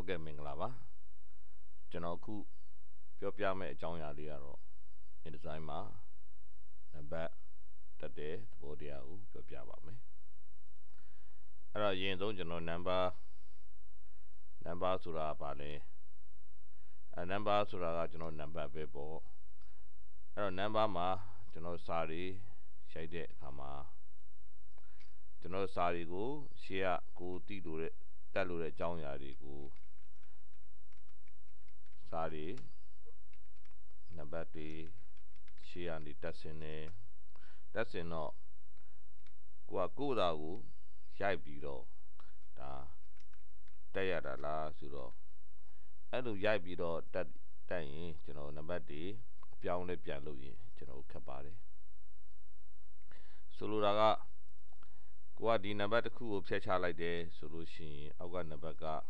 Okay, Minglava. Janoku, Pyopia me Jonya Liaro, Indesign Ma, Namba, that day, the body out, Pyopia me. Yen don't you know number Sura Bale, a number Sura, number Bebo, number Ma, Sari, Shade Kama, Sari go, Shia go, Tidure, Talure Jonya go. Sari Nabati she and the that's in no Guaguda Shai Bido da Dayada la Suro. I do Yai Bido that day, Nabati, Piaone Pianui, Kabari. Suluraga Guadi Nabataku, Pecha like the solution, Awa Nabaga,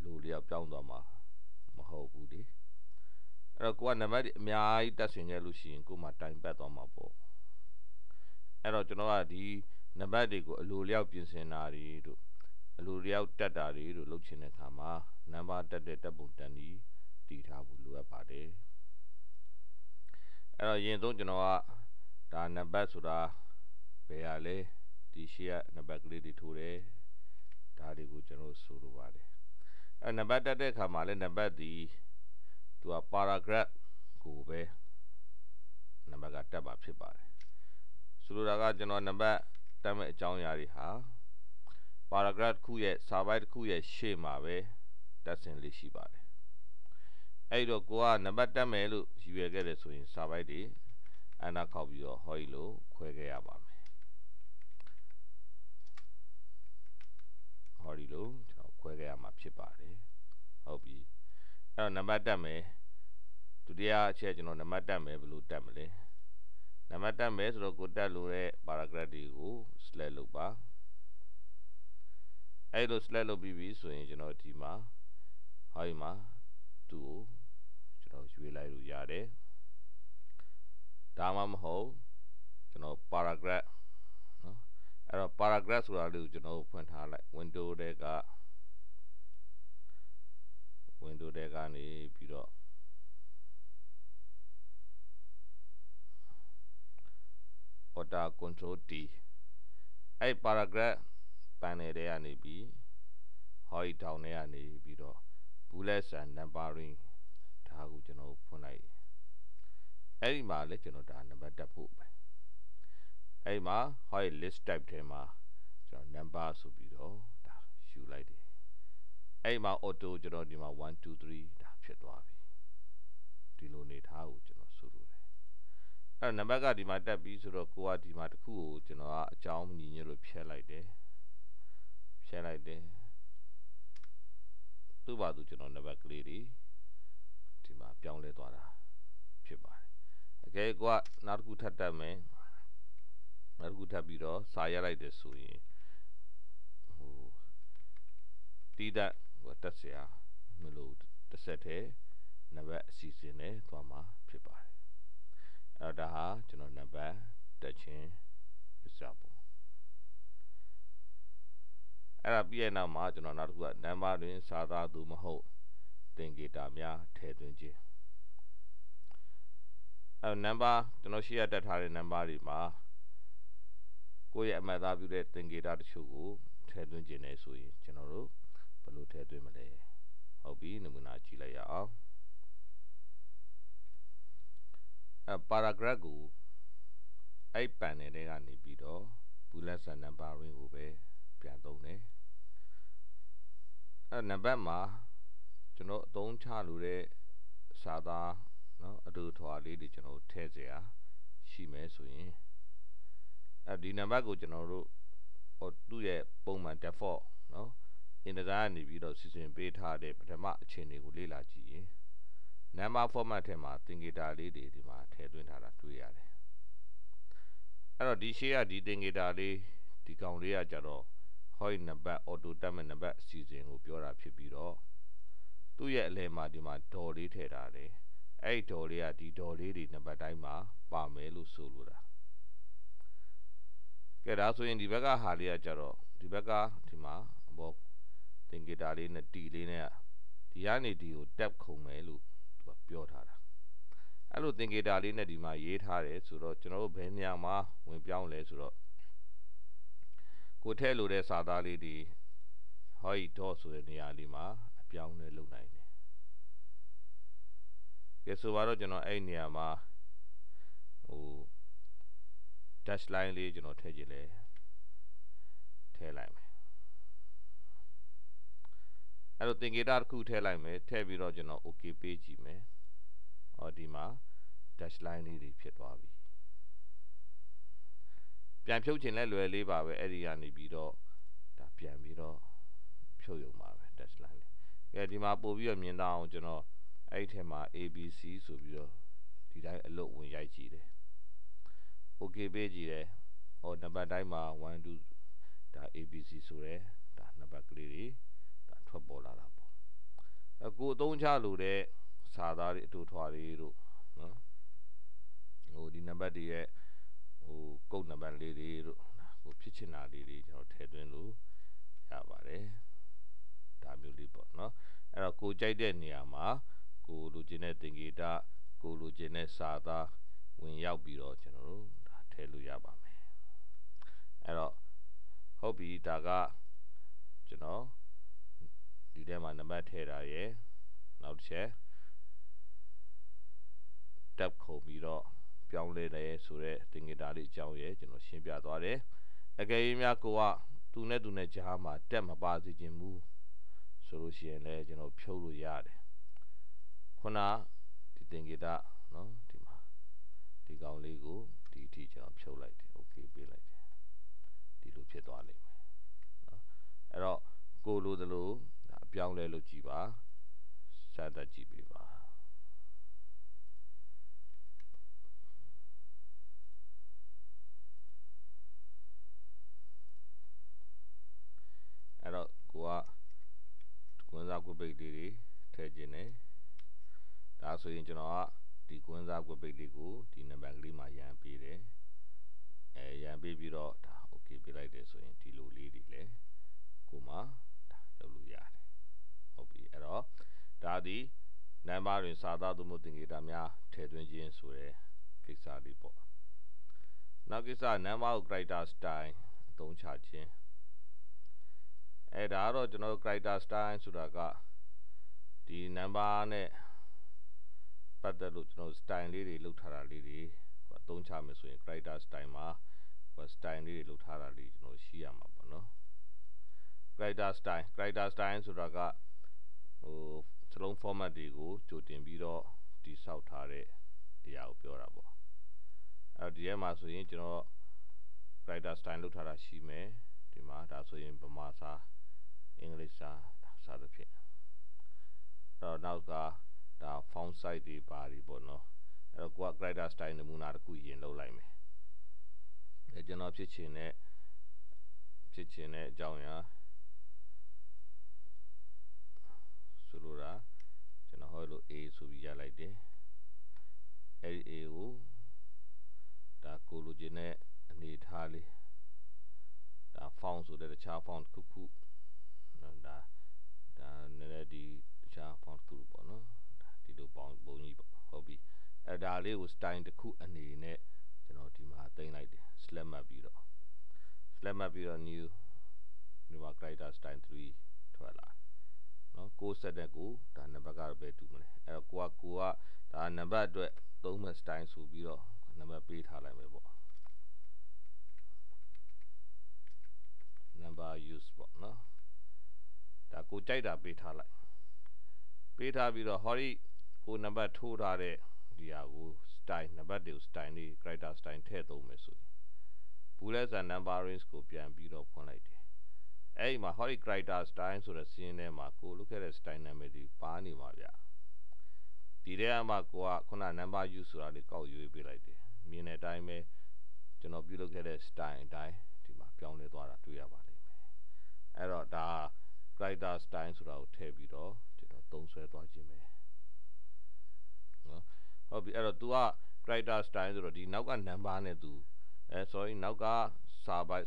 Lulia Piandama, Maho Budi. Qua nằm mai ta suy nghĩ lúc xin cũng mà time bắt đầu mà bộ. Rồi cho nó đi nằm đi của lưu liao biến sinh nari rồi lưu liao tết nari rồi lúc xin này khám mà nằm tết tết bụng tani đi tháo bù lưu ở đấy. Rồi hiện tại cho nó ta nằm sura về ale đi xia nằm cái đi thu đấy ta đi của cho nó suru vào đấy. Nằm tết khám mà lên nằm đi to a paragraph go be number ga tab ba phitပါတယ်ဆိုလိုတာကကျွန်တော်နံပါတ်တက်မဲ့အကြောင်းအရာတွေဟာ paragraph တစ်ခုရဲ့စာပိုက်တစ်ခုရဲ့ရှေ့မှာပဲတက်ဆင်လေးရှိပါတယ်အဲ့တော့ကိုကနံပါတ်တက်မယ်လို့ရည်ရွယ်ခဲ့တယ်ဆိုရင်စာပိုက်တွေအနာခောက်ပြီးတော့ဟောဒီလိုခွဲခဲ့ရပါမယ်ဟောဒီလိုကျွန်တော်ခွဲခဲ့ရမှာဖြစ်ပါတယ်ဟုတ်ပြီအဲ့တော့နံပါတ်တက်မယ်ဒုတိယအချက်ကျွန်တော်နံပါတ်တက်မယ်ဘယ်လိုတက်မလဲနံပါတ်တက်မယ်ဆိုတော့ကိုတက်လို့တဲ့ paragraph တွေကို select လုပ်ပါအဲ့လို select လုပ်ပြီးပြီဆိုရင်ကျွန်တော်ဒီမှာဟောဒီမှာသူ့ကိုကျွန်တော်ရွေးလိုက်လို့ရတယ်ဒါမှမဟုတ်ကျွန်တော် paragraph နော်အဲ့တော့ paragraph ဆိုတာလေးကိုကျွန်တော်ဖွင့်ထားလိုက် window တွေကနေပြီးတော့ Order Control T အဲ့ paragraph ပန်နယ်တွေကနေပြီး hoi down တွေကနေပြီးတော့ bullets and numbering ဒါကိုကျွန်တော်ဖွင့်လိုက်အဲ့ဒီမှာလည်းကျွန်တော်ဒါနံပါတ်တက်ဖို့ပဲအဲ့ဒီမှာ hoi list type ထဲမှာကျွန်တော် number ဆိုပြီးတော့ဒါယူလိုက်တယ်အဲ့မှာ auto ကျွန်တော်ဒီမှာ1 2 3ဒါဖြစ်သွားပြီဒီလိုနေထားကိုကျွန်တော်ဆိုလိုတယ်အဲ့နံပါတ်ကဒီမှာတက်ပြီးဆိုတော့ကိုကဒီမှာတစ်ခုကိုကျွန်တော်ကအကြောင်းညီညွတ်လို့ဖြည့်လိုက်တယ်သူ့ဘာသူကျွန်တော်နံပါတ်ကလေးတွေဒီမှာပြောင်းလဲသွားတာဖြစ်ပါတယ်အကယ်ကိုကနောက်တစ်ခုထပ်တက်မယ်နောက်တစ်ခုထပ်ပြီးတော့စာရလိုက်တယ်ဆိုရင်ဟိုတီးတက်တက်เสียမလို့တစ်ဆက်တည်းနံပါတ်အစီအစဉ်နဲ့သွားမှာဖြစ်ပါတယ်အဲ့ဒါဟာကျွန်တော်နံပါတ်တက်ချင်းပြစပေါ့အဲ့ဒါပြီးရနောက်မှာကျွန်တော်နောက်တစ်ခုကနံပါတ်တွင်စာသားသူမဟုတ်သင်္ကေတများထည့်သွင်းခြင်းအဲ့နံပါတ်ကျွန်တော်ရှေ့ရတက်ထားတဲ့နံပါတ်တွေမှာကိုယ့်ရဲ့အမှတ်အသားပြုတဲ့သင်္ကေတတချို့ကိုထည့်သွင်းခြင်းနဲ့ဆိုရင်ကျွန်တော်တို့ဘယ်လိုထည့်သွင်းမလဲဟုတ်ပြီနမူနာကြည့်လိုက်ရအောင်paragraph ကိုအဲ့ပန်နယ်တွေကနေပြီးတော့ bullets and numbering ကိုပဲပြန်သုံးတယ်အဲ့နံပါတ်မှာကျွန်တော်အသုံးချလို့တဲ့စာသားเนาะအတူထွာလေးတွေကျွန်တော်ထည့်เสียရှိမယ်ဆိုရင်အဲ့ဒီနံပါတ်ကိုကျွန်တော်တို့သူ့ရဲ့ပုံမှန် default เนาะ InDesign ကနေပြီးတော့စီစဉ်ပေးထားတဲ့ပထမအခြေအနေကိုလေ့လာကြည့်ရင် number format ထဲမှာသင်္ကေတလေးတွေဒီမှာထည့်သွင်းထားတာတွေ့ရတယ်အဲ့တော့ဒီရှေ့ကဒီသင်္ကေတလေးဒီကောင်လေးကကြတော့ hoi နံပါတ် auto တက်မဲ့နံပါတ်အစီအစဉ်ကိုပြောတာဖြစ်ပြီးတော့သူ့ရဲ့အလယ်မှာဒီမှာဒေါ်လေးထည့်ထားတယ်အဲ့ဒီဒေါ်လေးကဒီဒေါ်လေးတွေနံပါတ်တိုင်းမှာပါမယ်လို့ဆိုလိုတာကဲဒါဆိုရင်ဒီဘက်ကဟာလေးကကြတော့ဒီဘက်ကဒီမှာဘောသ င်္ကေတလေးနဲ့တီလေးနဲ့ဒီကနေဒီကိုတက်ခုံမယ်လို့သူကပြောထားတာအဲ့လိုသင်္ကေတလေးနဲ့ဒီမှာရေးထားတယ်ဆိုတော့ကျွန်တော်တို့ဘယ်နေရာမှာဝင်ပြောင်းလဲဆိုတော့ကိုထဲလို့တဲ့စာသားလေးဒီဟောဒီတော့ဆိုတဲ့နေရာလေးမှာအပြောင်းလဲလုပ်နိုင်တယ်ကဲဆိုတော့ကျွန်တော်အဲ့နေရာမှာဟို dash line လေးကျွန်တော်ထည့်ကြည့်လဲထည့်လိုက်မယ်အဲ့တော့သင်္ကေတတစ်ခုထည့်လိုက်မယ်ထည့်ပြီးတော့ကျွန်တော် OK ပေးကြည့်မယ်ဟောဒီမှာ dash line လေးတွေဖြစ်သွားပြီပြန်ဖြုတ်ခြင်းလဲလွယ်လေးပါပဲအဲ့ဒီကနေပြီးတော့ဒါပြန်ပြီးတော့ဖြုတ်ရုံပါပဲ dash line လေးကဲဒီမှာပို့ပြီးတော့မြင်တော့အောင်ကျွန်တော်အဲ့ဒီထဲမှာ ABC ဆိုပြီးတော့ဒီတိုင်းအလုပ်ဝင်ရိုက်ကြည့်တယ် OK ပေးကြည့်တယ်ဟောနံပါတ်တိုင်းမှာ1 2ဒါ ABC ဆိုရဲဒါနံပါတ်ကလေးတွေဒါထွက်ပေါ်လာတာပေါ့အခုအသုံးချလို့တဲ့စာသားတွေအတူထွားတွေတို့နော်ဟိုဒီနံပါတ်တွေရဲ့ဟိုကုတ်နံပါတ်လေးတွေတို့ဟိုဖြစ်ချင်တာလေးတွေကျွန်တော်ထည့်သွင်းလို့ရပါတယ်ဒါမျိုးလေးပေါ့နော်အဲ့တော့ကိုကြိုက်တဲ့နေရာမှာကိုလိုချင်တဲ့သင်္ကေတကိုလိုချင်တဲ့စာသားဝင်ရောက်ပြီးတော့ကျွန်တော်တို့ဒါထည့်လို့ရပါမယ်အဲ့တော့ဟုတ်ပြီဒါကကျွန်တော်ဒီထဲမှာနံပါတ်ထည့်တာရယ်နောက်တစ်ချက်တက်ခုံပြီးတော့ပြောင်းလဲတယ်ဆိုတော့သင်္ကေတလေးအကြောင်းရယ်ကျွန်တော်ရှင်းပြသွားတယ်အကယ်၍များကိုကသူနဲ့ကြားမှာတက်မပါစေခြင်းမူဆိုလို့ရှိရင်လည်းကျွန်တော်ဖြုတ်လို့ရတယ်ခုနဒီသင်္ကေတနော်ဒီမှာဒီကောင်လေးကိုဒီအထိကျွန်တော်ဖြုတ်လိုက်တယ် OK ပေးလိုက်တယ်ဒီလိုဖြစ်သွားလိမ့်မယ်နော်အဲ့တော့ကိုလိုသလိုဒါအပြောင်းလဲလုပ်ကြည့်ပါစသတ်ကြည့်ပေးပါအဲ့တော့ကိုကကွင်းစားကွက်ပိတ်လေးတွေထည့်ခြင်းနဲ့ဒါဆိုရင်ကျွန်တော်ကဒီကွင်းစားကွက်ပိတ်လေးကိုဒီနံပါတ်ကလေးမှာရန်ပေးတယ်ရန်ပေးပြီးတော့ဒါ OK ပေးလိုက်တယ်ဆိုရင်ဒီလိုလေးတွေလည်းကိုမှဒါလုပ်လို့ရတယ်ဟုတ်ပြီအဲ့တော့ဒါဒီနံပါတ်တွင်စာသားသို့မဟုတ်သင်္ကေတများထည့်သွင်းခြင်းဆိုတဲ့ကိစ္စလေးပေါ့နောက်ကိစ္စနံပါတ်ကို character style အသုံးချခြင်းအဲ့ဒါတော့ကျွန်တော် character style ဆိုတာကဒီနံပါတ်နဲ့ပတ်သက်လို့ကျွန်တော် style လေးတွေလုပ်ထားတာလေးတွေအသုံးချမယ်ဆိုရင် character style မှာstyle လေးတွေလုပ်ထားတာလေးကျွန်တော်ရှိရမှာပေါ့နော် character style ဆိုတာကဟိုစလုံး format တွေကိုကြိုတင်ပြီးတော့တိဆောက်ထားတဲ့အရာကိုပြောတာပေါ့အဲ့ဒီထဲမှာဆိုရင်ကျွန်တော် character style လုပ်ထားတာရှိမယ်ဒီမှာဒါဆိုရင်ဗမာစာအင်္ဂလိပ်စာစသဖြင့်တော့နောက်ကဒါ font size တွေပါတွေပေါ့နော်အဲ့တော့ကိုက character style နမူနာတစ်ခုရင်လုပ်လိုက်မယ်အဲ့ကျွန်တော်ဖြစ်ချင်တဲ့အကြောင်းအရာဆိုလိုတာကျွန်တော်ဟောလို့ A ဆိုပြီးရလိုက်တယ်အဲ့ A ကိုဒါကိုလိုချင်တဲ့အနေထားလေးဒါ font ဆိုတဲ့တခြား font တစ်ခုဒါနည်းနည်းဒီတခြား font တစ်ခုပေါ့နော်ဒီလိုပုံကြီးပေါ့ဟုတ်ပြီအဲ့ဒါလေးကို style တစ်ခုအနေနဲ့ကျွန်တော်ဒီမှာတင်လိုက်တယ် slash မှတ်ပြီးတော့ new ဒီမှာ character style 3ထွက်လာနော်6ဆက်တဲ့ကိုဒါနံပါတ်ကတော့ပဲတူမလဲအဲ့တော့ကိုကဒါနံပါတ်အတွက်သုံးမဲ့ style ဆိုပြီးတော့နံပါတ်ပေးထားလိုက်မယ်ပေါ့ number use ပေါ့နော်ဒါကိုကြိုက်တာပေးထားလိုက်ပေးထားပြီးတော့ဟောဒီကိုနံပါတ်ထိုးထားတဲ့ဒီဟာကို style နံပါတ်တွေကို style လေး character style ထည့်သုံးမယ်ဆိုရင်ဘူးလဲစာ number range ကိုပြန်ပြီးတော့ဖွင့်လိုက်တယ်အဲ့ဒီမှာဟောဒီ character style ဆိုတဲ့စီးရင်ထဲမှာကိုလုပ်ခဲ့တဲ့ style နာမည်တွေပါနေမှာဗျဒီထဲမှာကိုကခုန number use ဆိုတာလေးကောက်ရွေးပေးလိုက်တယ်မြင်တဲ့အတိုင်းပဲကျွန်တော်ပြုလုပ်ခဲ့တဲ့ style အတိုင်းဒီမှာပြောင်းလဲသွားတာတွေ့ရပါလိမ့်မယ်အဲ့တော့ဒါ character style ဆိုတာကိုထည့်ပြီးတော့ကျွန်တော်သုံးဆွဲသွားခြင်းပဲနော်ဟုတ်ပြီအဲ့တော့ तू က character style ဆိုတော့ဒီနောက်က number နဲ့ तू sorry နောက်က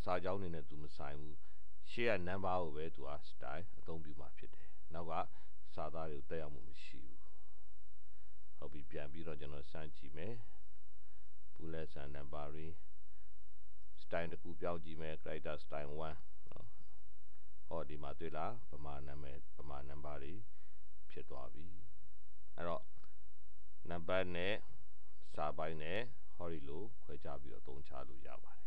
စာကြောင်းနေနဲ့ तू မဆိုင်ဘူး ရှေ့က number ကိုပဲသူက style အသုံးပြုမှာဖြစ်တယ်နောက်ကစာသားတွေကိုတက်ရောက်မှုမရှိဘူးဟုတ်ပြီပြန်ပြီးတော့ကျွန်တော်စမ်းကြည့်မယ် bullet and numbering style တစ်ခုပြောင်းကြည့်မယ် character style 1နော်ဟောဒီမှာတွေ့လားပမာနာမည်ပမာ number တွေဖြစ်သွားပြီအဲ့တော့ number နဲ့စာပိုင်းနဲ့ဟောဒီလိုခွဲခြားပြီးတော့သုံးချလို့ရပါတယ်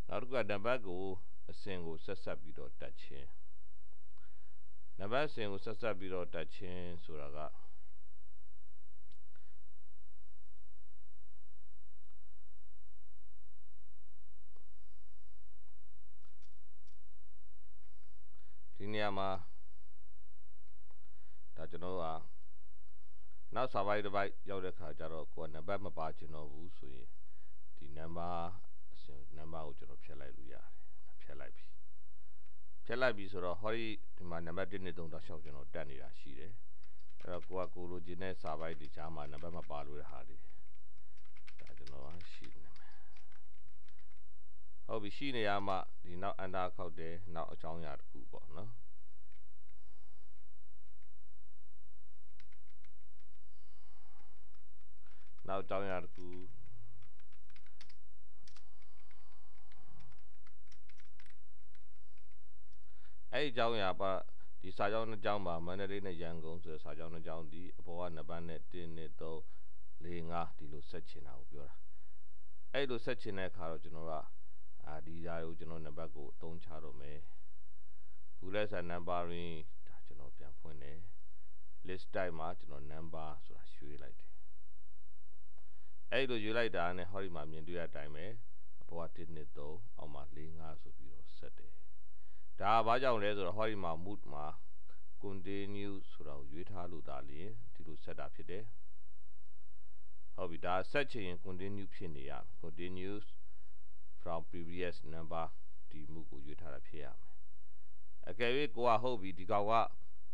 နောက်တစ်ခုကနံပါတ်ကိုအစဉ်ကိုဆက်ဆက်ပြီးတော့တက်ခြင်းနံပါတ်အစဉ်ကိုဆက်ဆက်ပြီးတော့တက်ခြင်းဆိုတာကဒီနေရာမှာဒါကျွန်တော်ကနောက်စာပိုင်းတစ်ပိုက်ရောက်တဲ့ခါကျတော့ကိုယ်နံပါတ်မပါချင်တော့ဘူးဆိုရင်ဒီနံပါတ်အစဉ်နံပါတ်ကိုကျွန်တော်ဖြတ်လိုက်လို့ရတယ်ဖြတ်လိုက်ပြီဆိုတော့ဟောဒီမှာနံပါတ်1 2 3 4 6ကျွန်တော်တက်နေတာရှိတယ်အဲ့တော့ကိုလိုချင်တဲ့စာပိုင်းဒီကြားမှာနံပါတ်မပါလို့တဲ့ဟာတွေဒါကျွန်တော်ရှိနေမယ်ဟုတ်ပြီရှိနေရမှဒီနောက်အန်တာခောက်တယ်နောက်အကြောင်းအရာတစ်ခုပေါ့နော်နောက်အကြောင်းအရာတစ်ခုအဲ့ဒီအကြောင်းအရာပါဒီစာကြောင်းနှစ်ကြောင်းပါမန္တလေးနဲ့ရန်ကုန်ဆိုတဲ့စာကြောင်းနှစ်ကြောင်းဒီအပေါ်ကနံပါတ်နဲ့1 2 3 4 5ဒီလိုဆက်ချင်တာကိုပြောတာအဲ့လိုဆက်ချင်တဲ့အခါတော့ကျွန်တော်ကဒီဓာတ်ကိုကျွန်တော်နံပါတ်ကိုအသုံးချတော့မယ် bullet and numbering ဒါကျွန်တော်ပြန်ဖွင့်တယ် list type မှာကျွန်တော် number ဆိုတာရွေးလိုက်တယ်အဲ့လိုရွေးလိုက်တာနဲ့ဟောဒီမှာမြင်တွေ့ရတဲ့အတိုင်းပဲအပေါ်က1 2 3အောက်မှာ4 5ဆိုပြီးတော့ဆက်တယ်ဒါဘာကြောင့်လဲဆိုတော့ဟောဒီမှာ mood မှာ continue ဆိုတာကိုရွေးထားလို့ဒါလျင်ဒီလိုဆက်တာဖြစ်တယ်ဟုတ်ပြီဒါဆက်ချင်ရင် continue ဖြစ်နေရမယ် continues from previous number ဒီ mood ကိုရွေးထားတာဖြစ်ရမယ်အကယ်၍ကိုကဟုတ်ပြီဒီကောင်က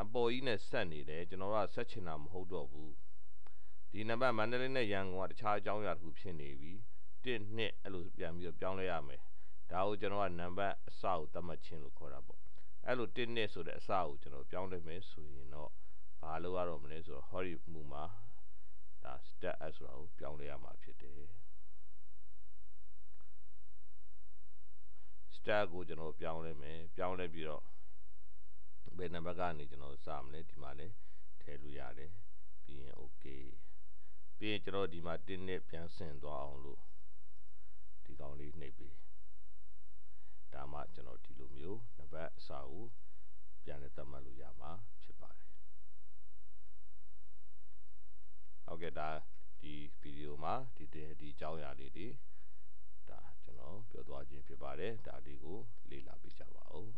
အပေါ်ကြီးနဲ့ဆက်နေတယ်ကျွန်တော်ကဆက်ချင်တာမဟုတ်တော့ဘူးဒီနံပါတ်မန္တလေးနဲ့ရန်ကုန်ကတခြားအကြောင်းအရာတစ်ခုဖြစ်နေပြီ1 2အဲ့လိုပြန်ပြီးတော့ပြောင်းလဲရမယ်ဒါကိုကျွန်တော်ကနံပါတ်အစကိုသတ်မှတ်ခြင်းလို့ခေါ်တာပေါ့အဲ့လို1 2ဆိုတဲ့အစကိုကျွန်တော်ပြောင်းလဲမယ်ဆိုရင်တော့ဘာလို့ရတော့မလဲဆိုတော့ဟောဒီမူမှာဒါ step s ဆိုတာကိုပြောင်းလဲရမှာဖြစ်တယ် step ကိုကျွန်တော်ပြောင်းလဲမယ်ပြောင်းလဲပြီးတော့ဘယ်နံပါတ်ကနေကျွန်တော်စမလဲဒီမှာလဲထည့်လို့ရတယ်ပြီးရင် okay ပြီးရင်ကျွန်တော်ဒီမှာ1 2ပြန်ဆင်သွားအောင်လို့ဒီကောင်လေးနှိပ်ပေးဒါမှကျွန်တော်ဒီလိုမျိုးနံပါတ်အစကိုပြန်လဲသတ်မှတ်လို့ရမှာဖြစ်ပါတယ်ဟုတ်ကဲ့ဒါဒီဗီဒီယိုမှာဒီအကြောင်းအရာလေးတွေဒါကျွန်တော်ပြောသွားခြင်းဖြစ်ပါတယ်ဒါလေးကိုလေ့လာပေးကြပါဦး